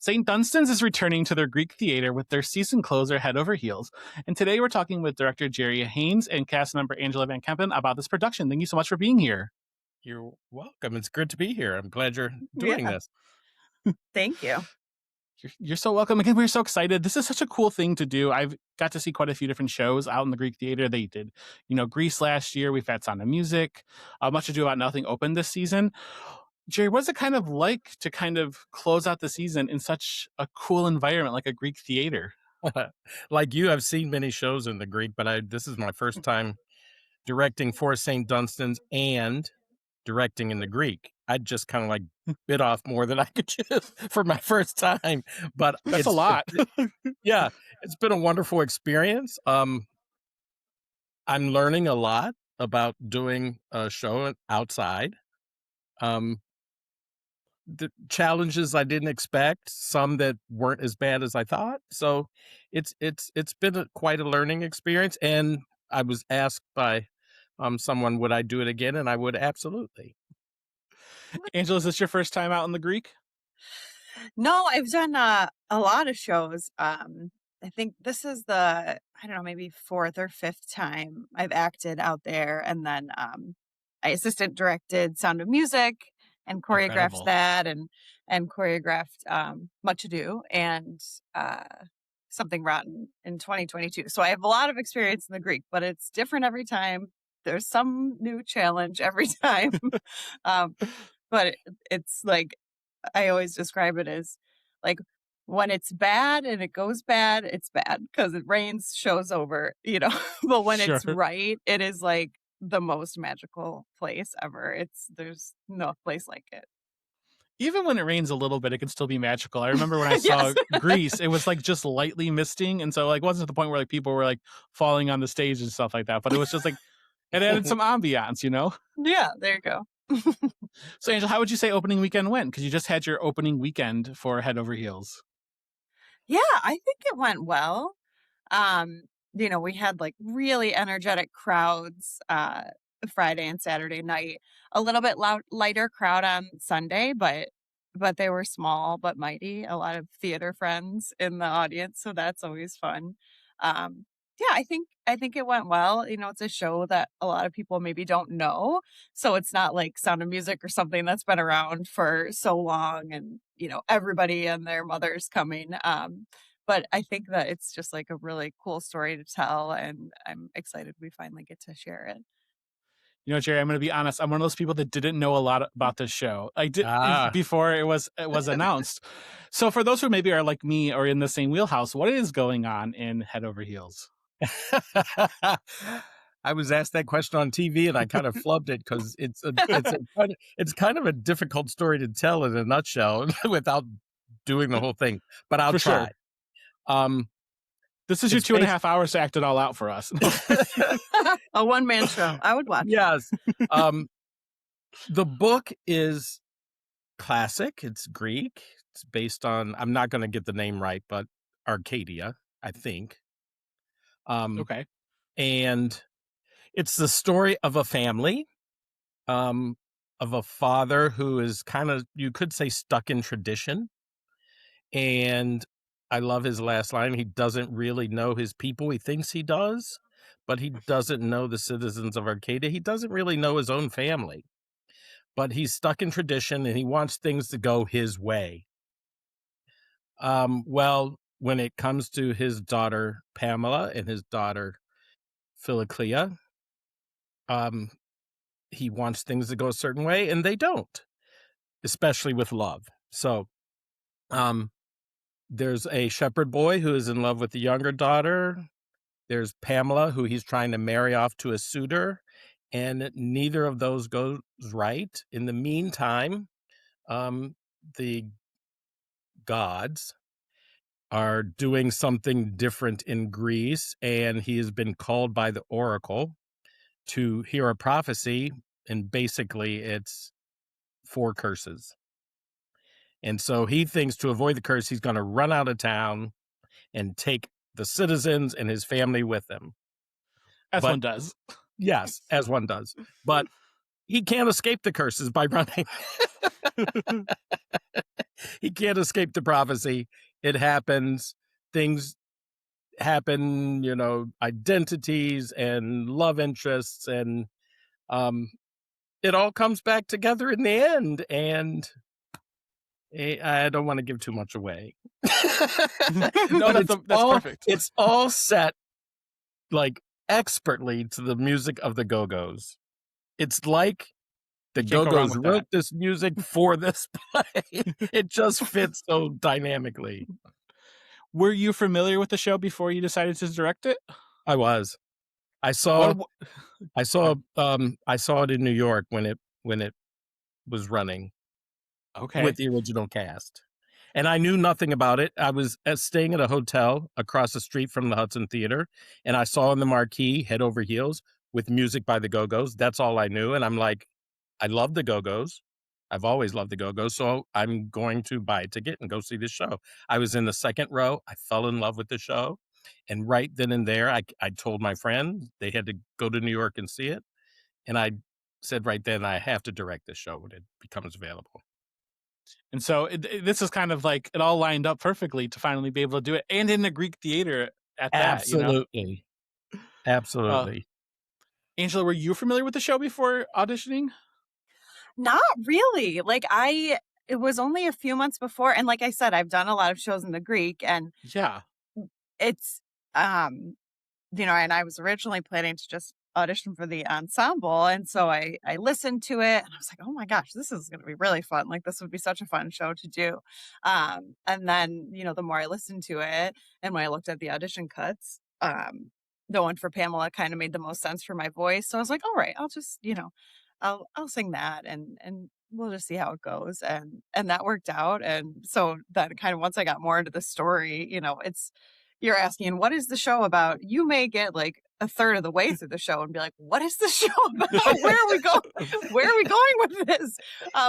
St. Dunstan's is returning to their Greek theater with their season closer Head Over Heels. And today we're talking with director Jerry Haines and cast member Angela VanKempen about this production. Thank you so much for being here. You're welcome. It's good to be here. I'm glad you're doing this. Thank you. You're so welcome. Again, we're so excited. This is such a cool thing to do. I've got to see quite a few different shows out in the Greek theater. They did, Grease last year. We've had Sound of Music. Much Ado About Nothing opened this season. Jerry, what's it kind of like to kind of close out the season in such a cool environment like a Greek theater? Like you, I've seen many shows in the Greek, but this is my first time directing for St. Dunstan's and directing in the Greek. I just kind of like bit off more than I could chew for my first time, but that's a lot. Yeah, it's been a wonderful experience. I'm learning a lot about doing a show outside. The challenges I didn't expect, some that weren't as bad as I thought. So it's been quite a learning experience. And I was asked by someone, would I do it again? And I would absolutely. Angela, is this your first time out in the Greek? No, I've done a lot of shows. I think this is maybe fourth or fifth time I've acted out there. And then I assistant directed Sound of Music and choreographed that and choreographed Much Ado and Something Rotten in 2022. So I have a lot of experience in the Greek, but it's different every time. There's some new challenge every time. But it's like, I always describe it as like when it's bad and it goes bad, it's bad because it rains, show's over, but when it's right, it is like the most magical place ever. There's no place like it. Even when it rains a little bit, it can still be magical. I remember when I saw Grease, it was like just lightly misting. And so like, it wasn't to the point where like people were like falling on the stage and stuff like that, but it was just like, it added some ambiance, Yeah, there you go. So Angela, how would you say opening weekend went? Because you just had your opening weekend for Head Over Heels. Yeah, I think it went well. We had like really energetic crowds Friday and Saturday night. A little bit lighter crowd on Sunday, but they were small but mighty. A lot of theater friends in the audience, so that's always fun. Yeah, I think it went well. It's a show that a lot of people maybe don't know, so it's not like Sound of Music or something that's been around for so long, and everybody and their mothers coming. But I think that it's just like a really cool story to tell, and I'm excited we finally get to share it. Jerry, I'm going to be honest. I'm one of those people that didn't know a lot about this show. I did before it was announced. So for those who maybe are like me or in the same wheelhouse, what is going on in Head Over Heels? I was asked that question on TV and I kind of flubbed it because it's kind of a difficult story to tell in a nutshell without doing the whole thing. But I'll try. Sure. This is your 2.5 hours to act it all out for us. A one-man show. I would watch. Yes. The book is classic. It's Greek. It's based on, I'm not going to get the name right, but Arcadia, I think. Okay. And it's the story of a family, of a father who is kind of, you could say, stuck in tradition. And I love his last line. He doesn't really know his people. He thinks he does, but he doesn't know the citizens of Arcadia. He doesn't really know his own family, but he's stuck in tradition and he wants things to go his way. Well, when it comes to his daughter, Pamela, and his daughter, Philoclea, he wants things to go a certain way and they don't, especially with love. So, there's a shepherd boy who is in love with the younger daughter. There's Pamela, who he's trying to marry off to a suitor, and neither of those goes right. In the meantime, the gods are doing something different in Greece, and he has been called by the oracle to hear a prophecy, and basically it's 4 curses. And so he thinks to avoid the curse, he's going to run out of town and take the citizens and his family with him. As one does. Yes, as one does. But he can't escape the curses by running. He can't escape the prophecy. It happens. Things happen, identities and love interests, and it all comes back together in the end. And I don't want to give too much away. No, But that's perfect. It's all set like expertly to the music of the Go-Go's. It's like the You can't go wrong Go-Go's with wrote that. this music for this play. It just fits so dynamically. Were you familiar with the show before you decided to direct it? I was. I saw What- it in New York when it was running Okay. with the original cast. And I knew nothing about it. I was staying at a hotel across the street from the Hudson Theater, and I saw on the marquee Head Over Heels with music by the Go-Go's. That's all I knew. And I'm like, I love the Go-Go's. I've always loved the Go-Go's, so I'm going to buy a ticket and go see this show. I was in the second row. I fell in love with the show. And right then and there, I told my friend they had to go to New York and see it. And I said right then, I have to direct this show when it becomes available. And so this is kind of like it all lined up perfectly to finally be able to do it, and in the Greek theater at that. Absolutely. Absolutely. Angela, were you familiar with the show before auditioning? Not really. Like it was only a few months before, and like I said, I've done a lot of shows in the Greek, and Yeah. it's and I was originally planning to just audition for the ensemble, and so I listened to it, and I was like, oh my gosh, this is going to be really fun. Like, this would be such a fun show to do. And then the more I listened to it, and when I looked at the audition cuts, the one for Pamela kind of made the most sense for my voice. So I was like, all right, I'll just I'll sing that, and we'll just see how it goes. And that worked out. And so that kind of, once I got more into the story, it's, you're asking, what is the show about? You may get like a third of the way through the show and be like, what is the show about? Where are we going? Where are we going with this?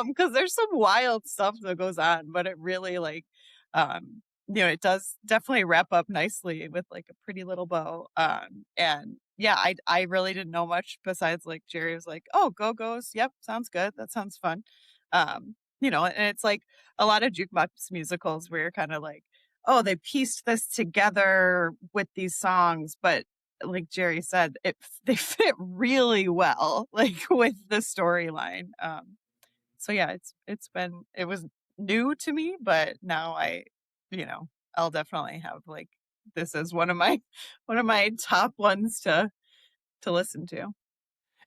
Because there's some wild stuff that goes on, but it really it does definitely wrap up nicely with like a pretty little bow. And yeah, I really didn't know much besides like Jerry was like, oh, Go-Go's. Yep. Sounds good. That sounds fun. And it's like a lot of jukebox musicals where you're kind of like, oh, they pieced this together with these songs, but like Jerry said, they fit really well, like with the storyline. So yeah, it was new to me, but now I'll definitely have like, this is one of my top ones to listen to.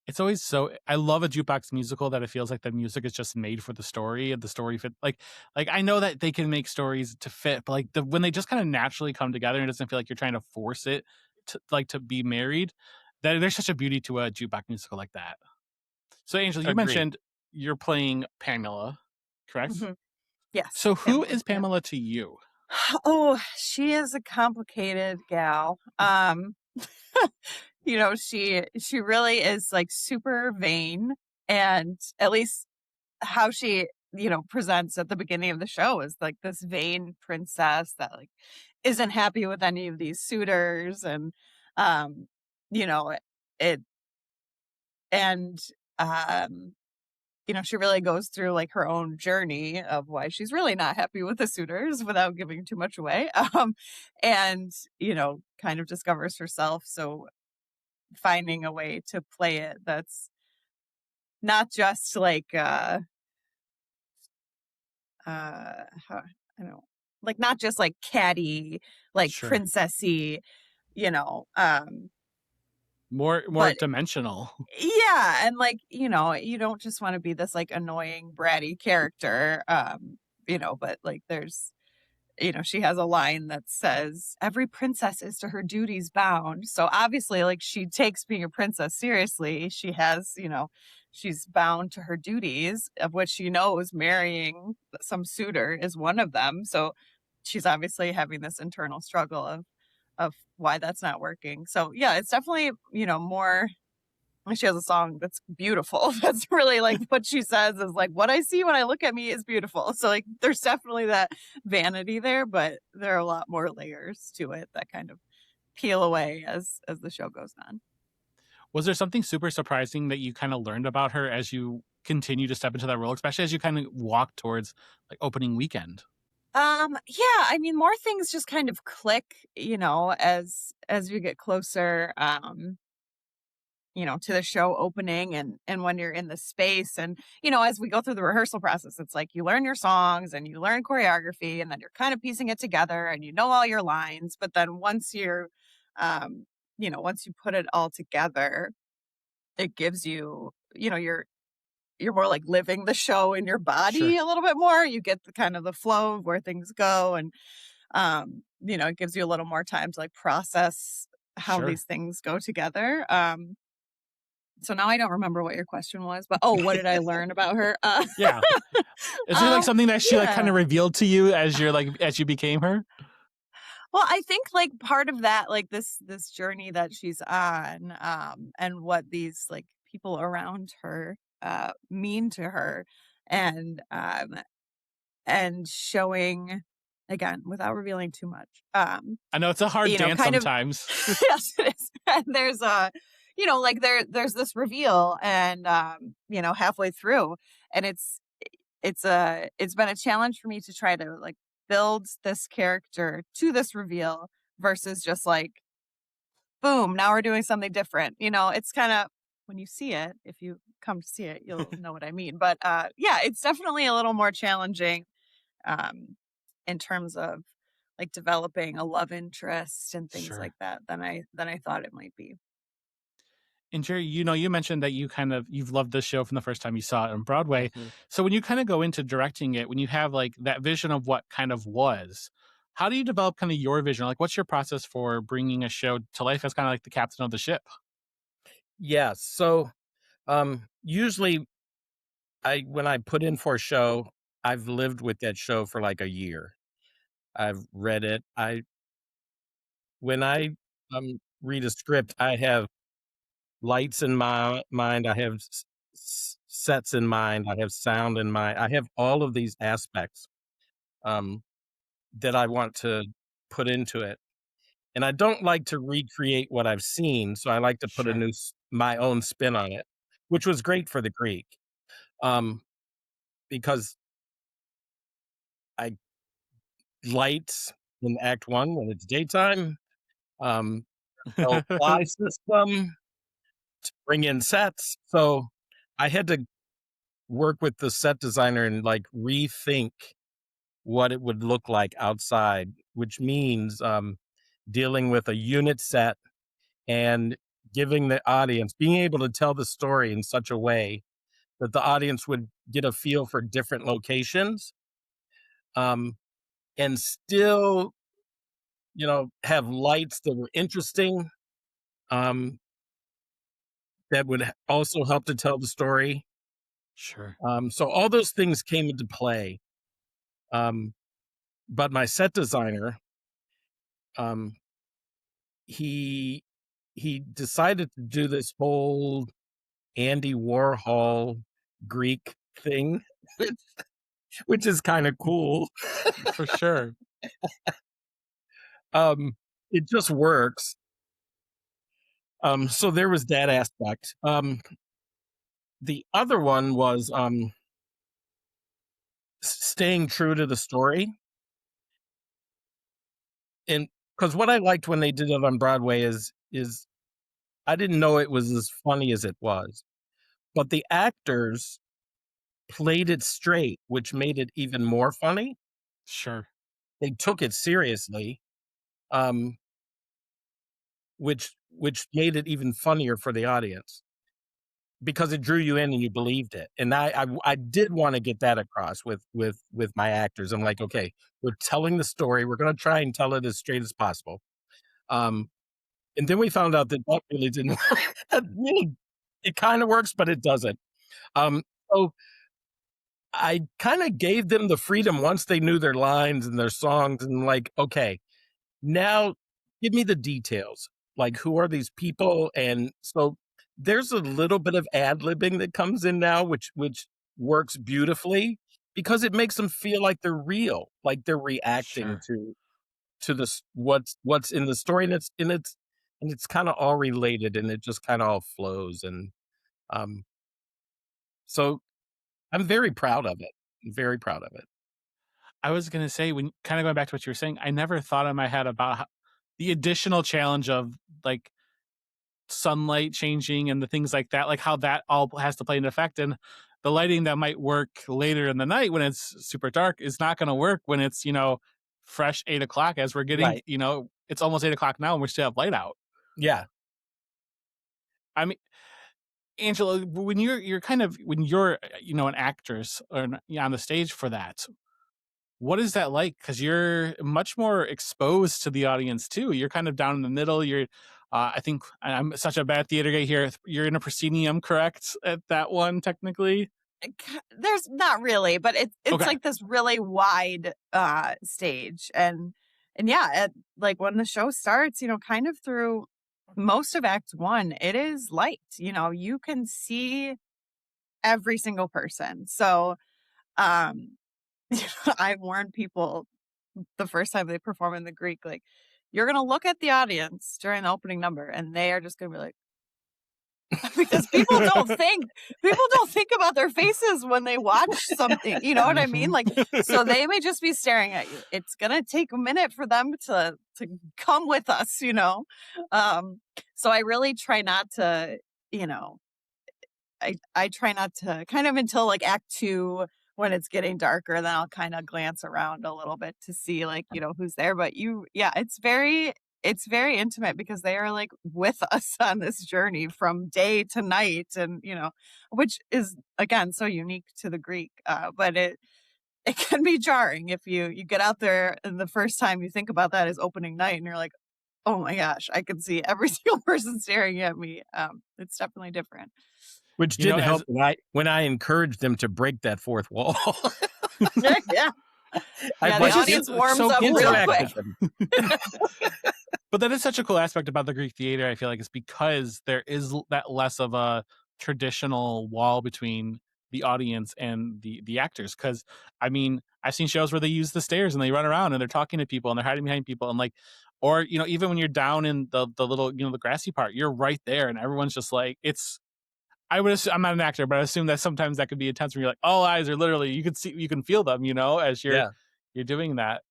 It's always so. I love a jukebox musical that it feels like the music is just made for the story, and the story fit. Like I know that they can make stories to fit, but like when they just kind of naturally come together, and it doesn't feel like you're trying to force it to be married. That there's such a beauty to a jukebox musical like that. So Angela, you Agreed. mentioned you're playing Pamela, correct? Mm-hmm. Yes. So who is Pamela to you? Oh, she is a complicated gal. She really is like super vain, and at least how she, presents at the beginning of the show is like this vain princess that like isn't happy with any of these suitors, and it and she really goes through like her own journey of why she's really not happy with the suitors without giving too much away. And kind of discovers herself. So finding a way to play it that's not just like how, I don't know, like not just like catty, like Sure. princessy, More but dimensional. yeah, and like you don't just want to be this like annoying bratty character, but like there's she has a line that says every princess is to her duties bound. So obviously like she takes being a princess seriously. She has she's bound to her duties, of which she knows marrying some suitor is one of them. So she's obviously having this internal struggle of why that's not working. So yeah, it's definitely more. She has a song that's beautiful. That's really like what she says is like, what I see when I look at me is beautiful. So like there's definitely that vanity there, but there are a lot more layers to it that kind of peel away as the show goes on. Was there something super surprising that you kind of learned about her as you continue to step into that role, especially as you kind of walk towards like opening weekend? Yeah, I mean, more things just kind of click, as we get closer, to the show opening and when you're in the space. And, as we go through the rehearsal process, it's like you learn your songs and you learn choreography and then you're kind of piecing it together and you know all your lines. But then once you put it all together, it gives you, you're more like living the show in your body Sure. a little bit more. You get the kind of the flow of where things go. And, it gives you a little more time to like process how Sure. these things go together. So now I don't remember what your question was, but what did I learn about her? Yeah. Is there like um, something that she like kind of yeah. revealed to you as you're like as you became her? Well, I think like part of that, like this journey that she's on, and what these like people around her mean to her, and showing again without revealing too much. I know it's a hard dance Kind of sometimes. yes, it is. And there's like there's this reveal, and halfway through, and it's been a challenge for me to try to like build this character to this reveal versus just like boom, now we're doing something different. It's kind of when you see it, if you come to see it, you'll know what I mean. But yeah, it's definitely a little more challenging um in terms of like developing a love interest and things Sure. like that than I thought it might be. And Jerry, you mentioned that you've loved this show from the first time you saw it on Broadway. Mhm. So when you kind of go into directing it, when you have like that vision of what kind of was, how do you develop kind of your vision? Like, what's your process for bringing a show to life as kind of like the captain of the ship? Yeah. So usually when I put in for a show, I've lived with that show for like a year. I've read it. When I read a script, I have lights in my mind. I have sets in mind. I have sound in mind. I have all of these aspects um, that I want to put into it. And I don't like to recreate what I've seen, so I like to put Sure. my own spin on it, which was great for the Greek, um, because I lights in Act One when it's daytime, um, no fly system to bring in sets, so I had to work with the set designer and like rethink what it would look like outside, which means dealing with a unit set and giving the audience being able to tell the story in such a way that the audience would get a feel for different locations, um, and still, have lights that were interesting, um, that would also help to tell the story. Sure. So all those things came into play. Um, but my set designer, um, he he decided to do this whole Andy Warhol Greek thing, which is kind of cool. For sure. Um, it just works. So there was that aspect. The other one was staying true to the story, and because what I liked when they did it on Broadway is I didn't know it was as funny as it was, but the actors played it straight, which made it even more funny. Sure. They took it seriously, um, which made it even funnier for the audience because it drew you in and you believed it. And I did want to get that across with my actors. I'm like, okay, we're telling the story. We're going to try and tell it as straight as possible. Um, and then we found out that that really didn't. That really, it kind of works, but it doesn't. So I kind of gave them the freedom once they knew their lines and their songs, and like, okay, now give me the details. Like, who are these people? And so there's a little bit of ad-libbing that comes in now, which works beautifully because it makes them feel like they're real, like they're reacting Sure. to this what's in the story, and it's and it's kind of all related, and it just kind of all flows. And um, so I'm very proud of it. I'm very proud of it. I was gonna say, when kind of going back to what you were saying, I never thought in my head about the additional challenge of like sunlight changing and the things like that, like how that all has to play an effect. And the lighting that might work later in the night when it's super dark is not going to work when it's, fresh 8 o'clock, as we're getting, Right. it's almost 8 o'clock now and we still have light out. Yeah. I mean, Angela, when you're kind of, when you're, an actress or on the stage for that, what is that like? Because you're much more exposed to the audience too. You're kind of down in the middle. I think I'm such a bad theater guy here. You're in a proscenium, correct? At that one, technically. There's not really, but it's Okay. like this really wide stage, and yeah, like when the show starts, kind of through most of Act 1, it is light. You can see every single person. So um I warned people the first time they perform in the Greek, like, you're gonna look at the audience during the opening number and they are just gonna be like, because people don't think about their faces when they watch something. You know what I mean? Like, so they may just be staring at you. It's gonna take a minute for them to come with us, so I really try not to, you know, I try not to, kind of, until like Act 2, when it's getting darker, then I'll kind of glance around a little bit to see, like, who's there. But yeah, it's very intimate because they are like with us on this journey from day to night, and which is again so unique to the Greek. But it can be jarring if you get out there and the first time you think about that is opening night and you're like, oh my gosh, I can see every single person staring at me. It's definitely different. Which You know, didn't help as when I encouraged them to break that fourth wall. Yeah. Yeah, the Which is audience warms so up cool. real interact quick. with them. But that is such a cool aspect about the Greek theater, I feel like, is because there is that less of a traditional wall between the audience and the actors. Because I mean, I've seen shows where they use the stairs and they run around and they're talking to people and they're hiding behind people, and like, or even when you're down in the little, the grassy part, you're right there and everyone's just like, it's. I would assume, I'm not an actor, but I assume that sometimes that could be intense when you're like, all eyes are literally, you can feel them, as Yeah, you're doing that.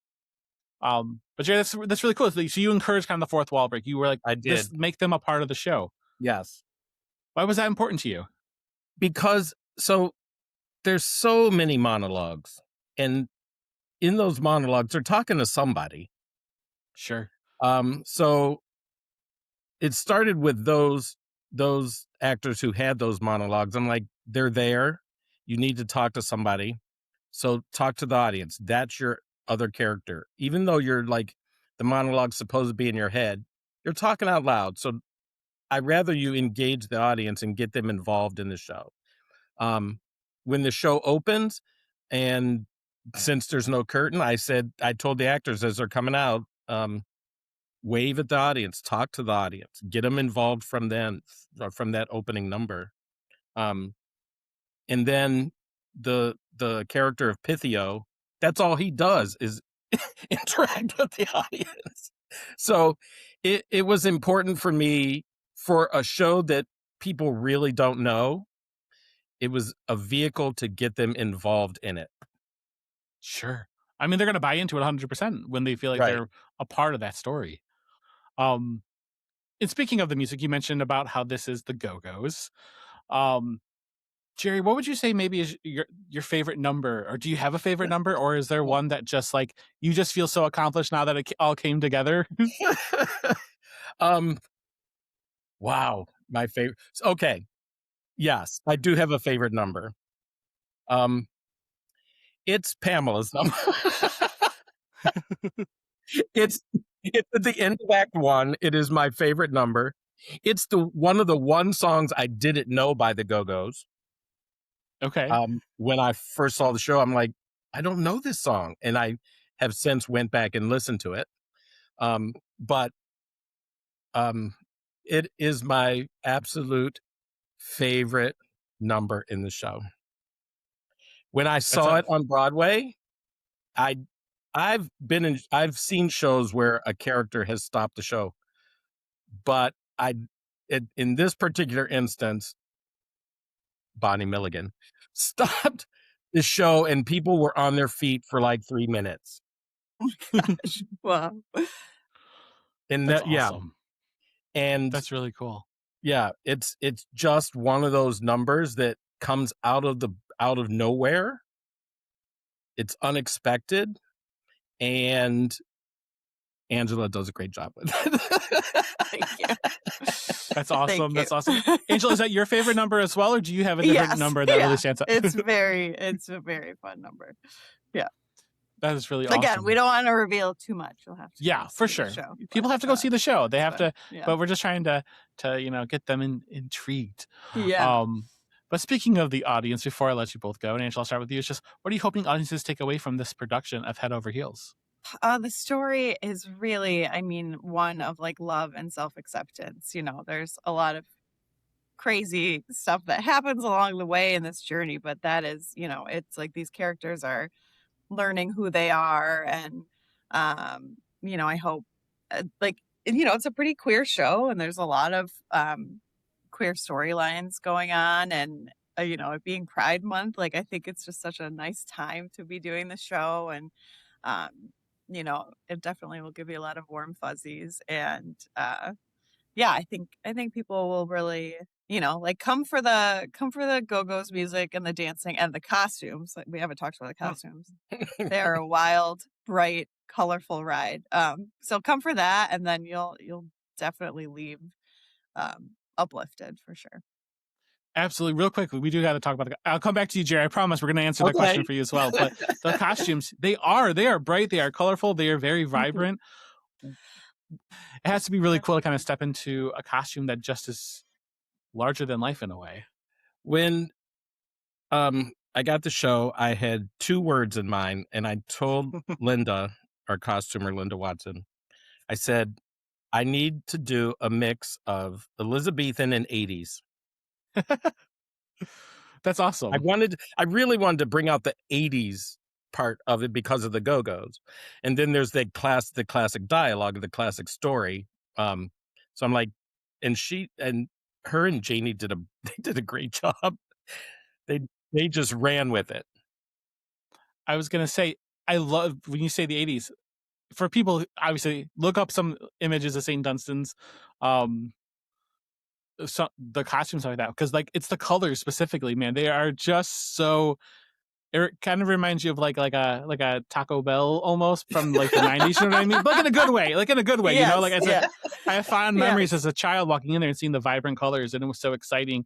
But yeah, that's really cool. So you encourage kind of the fourth wall break. You were like, I this, did. make them a part of the show. Yes. Why was that important to you? Because there's so many monologues, and in those monologues, they're talking to somebody. Sure. So it started with those actors who had those monologues. I'm like, they're there. You need to talk to somebody. So talk to the audience. That's your other character. Even though you're like, the monologue's supposed to be in your head, you're talking out loud. So I'd rather you engage the audience and get them involved in the show. When the show opens, and since there's no curtain, I told the actors as they're coming out, wave at the audience, talk to the audience, get them involved from from that opening number. And then the character of Pythio, that's all he does is interact with the audience. So it was important for me, for a show that people really don't know. It was a vehicle to get them involved in it. Sure. I mean, they're going to buy into it 100% when they feel like Right. they're a part of that story. And speaking of the music, you mentioned about how this is the Go-Go's. Jerry, what would you say maybe is your favorite number? Or do you have a favorite number? Or is there one that just like, you just feel so accomplished now that it all came together? Wow. My favorite. Okay. Yes, I do have a favorite number. It's Pamela's number. It's at the end of Act 1. It is my favorite number. It's one of the one songs I didn't know by the Go-Go's. Okay. When I first saw the show, I'm like, I don't know this song, and I have since went back and listened to it. But it is my absolute favorite number in the show. When I saw it on Broadway, I've seen shows where a character has stopped the show, but in this particular instance, Bonnie Milligan stopped the show and people were on their feet for like 3 minutes. Gosh, wow. And That's yeah, awesome. and That's really cool. yeah, it's just one of those numbers that comes out of nowhere. It's unexpected, and Angela does a great job with it. Thank you. That's Thank awesome. That's you. awesome. Angela, is that your favorite number as well, or do you have a different Yes, number that really yeah. stands out? It's a very fun number. Yeah. That is really Again, we awesome. don't wanna reveal too much. You'll have to go Yeah, for see the sure. show, People but, have to go see the show. They it's have fun. to, Yeah. but we're just trying to get them intrigued. Yeah. But speaking of the audience, before I let you both go, and Angela, I'll start with you. It's just, what are you hoping audiences take away from this production of Head Over Heels? The story is really, I mean, one of like love and self-acceptance. You know, there's a lot of crazy stuff that happens along the way in this journey, but that is, you know, it's like these characters are learning who they are. And, you know, I hope, like, you know, it's a pretty queer show and there's a lot of queer storylines going on. And, you know, it being Pride Month, like, I think it's just such a nice time to be doing the show. And, um, you know, it definitely will give you a lot of warm fuzzies. And, yeah, I think people will really, you know, like come for the Go-Go's music and the dancing and the costumes. Like, we haven't talked about the costumes. They are a wild, bright, colorful ride. So come for that, and then you'll definitely leave uplifted for sure. Absolutely. Real quickly, we do got to talk about I'll come back to you, Jerry. I promise we're going to answer the Okay. question for you as well. But the costumes, they are bright, they are colorful, they are very vibrant. It has to be really cool to kind of step into a costume that just is larger than life in a way. When I got the show, I had 2 words in mind, and I told Linda, our costumer, Linda Watson, I said, I need to do a mix of Elizabethan and 80s. That's awesome. I really wanted to bring out the 80s part of it because of the Go-Go's. And then there's the classic dialogue of the classic story. So I'm like, and her and Janie they did a great job. They just ran with it. I was going to say, I love when you say the 80s. For people, obviously, look up some images of St. Dunstan's. The costumes like that, because like it's the colors specifically, man. They are just so. It kind of reminds you of like a Taco Bell almost from like the 90s. You know what I mean? But like in a good way. Like in a good way. You know, like I have fond memories as a child walking in there and seeing the vibrant colors, and it was so exciting.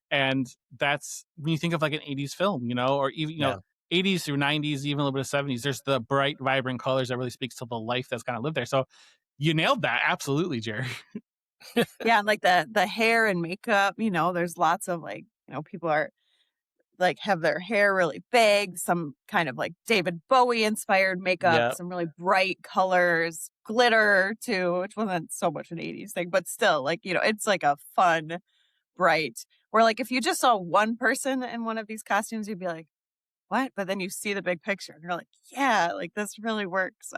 And that's when you think of like an 80s film, you know, or even, you know, 80s through 90s, even a little bit of 70s, there's the bright, vibrant colors that really speaks to the life that's kind of lived there. So you nailed that. Absolutely, Jerry. Yeah, and like the hair and makeup, you know, there's lots of like, you know, people are like have their hair really big, some kind of like David Bowie inspired makeup, Yeah. some really bright colors, glitter too, which wasn't so much an 80s thing, but still, like, you know, it's like a fun, bright, where like if you just saw one person in one of these costumes, you'd be like, what? But then you see the big picture and you're like, yeah, like this really works.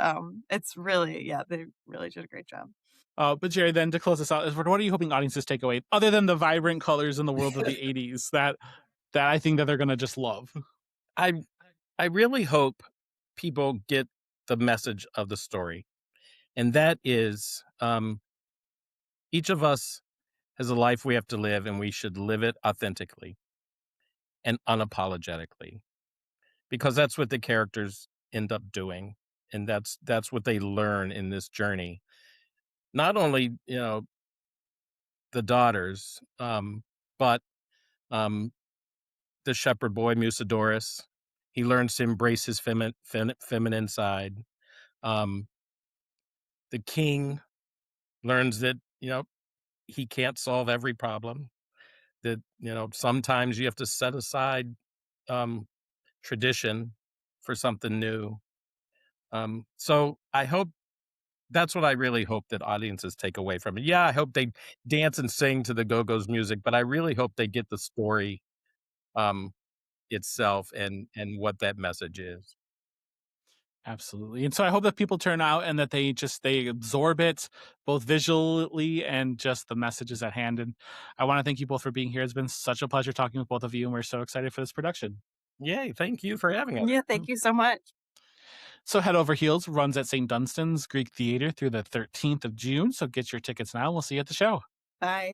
It's really, yeah, they really did a great job. But Jerry, then to close this out, what are you hoping audiences take away, other than the vibrant colors in the world of the 80s that I think that they're going to just love? I really hope people get the message of the story. And that is, each of us has a life we have to live, and we should live it authentically and unapologetically, because that's what the characters end up doing. And that's what they learn in this journey. Not only, you know, the daughters, but the shepherd boy, Musidorus. He learns to embrace his feminine side. Um, the king learns that, you know, he can't solve every problem. That, you know, sometimes you have to set aside tradition for something new. So I hope that's what I really hope that audiences take away from it. Yeah, I hope they dance and sing to the Go-Go's music, but I really hope they get the story um, itself and what that message is. Absolutely. And so I hope that people turn out and that they absorb it both visually and just the messages at hand. And I want to thank you both for being here. It's been such a pleasure talking with both of you, and we're so excited for this production. Yay, thank you for having us. Yeah, thank you so much. So Head Over Heels runs at St. Dunstan's Greek Theatre through the 13th of June. So get your tickets now. We'll see you at the show. Bye.